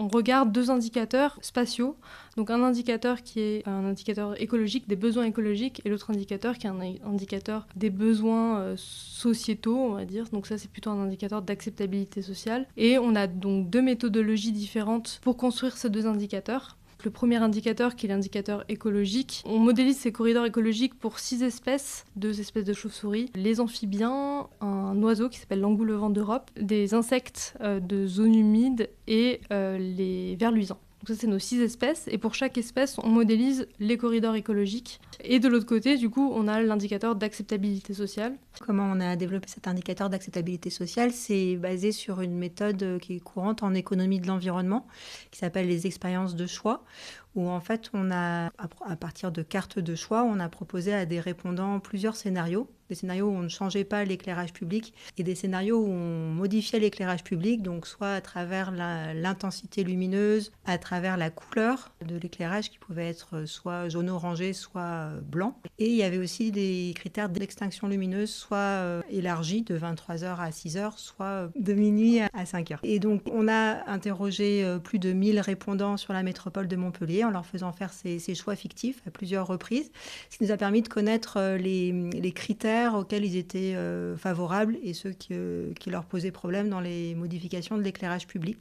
on regarde 2 indicateurs spatiaux. Donc un indicateur qui est un indicateur écologique, des besoins écologiques, et l'autre indicateur qui est un indicateur des besoins sociétaux, on va dire. Donc ça, c'est plutôt un indicateur d'acceptabilité sociale. Et on a donc 2 méthodologies différentes pour construire ces 2 indicateurs. Le premier indicateur, qui est l'indicateur écologique, on modélise ces corridors écologiques pour 6 espèces, 2 espèces de chauves-souris, les amphibiens, un oiseau qui s'appelle l'engoulevent d'Europe, des insectes de zones humides et les vers luisants. Donc ça, c'est nos 6 espèces, et pour chaque espèce, on modélise les corridors écologiques. Et de l'autre côté, du coup, on a l'indicateur d'acceptabilité sociale. Comment on a développé cet indicateur d'acceptabilité sociale? C'est basé sur une méthode qui est courante en économie de l'environnement, qui s'appelle les expériences de choix, où en fait, on a, à partir de cartes de choix, on a proposé à des répondants plusieurs scénarios. Des scénarios où on ne changeait pas l'éclairage public et des scénarios où on modifiait l'éclairage public, donc soit à travers l'intensité lumineuse, à travers la couleur de l'éclairage qui pouvait être soit jaune-orangé, soit blanc. Et il y avait aussi des critères d'extinction lumineuse, soit élargis de 23h à 6h, soit de minuit à 5h. Et donc on a interrogé plus de 1000 répondants sur la métropole de Montpellier en leur faisant faire ces choix fictifs à plusieurs reprises, ce qui nous a permis de connaître les critères auxquels ils étaient favorables et ceux qui leur posaient problème dans les modifications de l'éclairage public.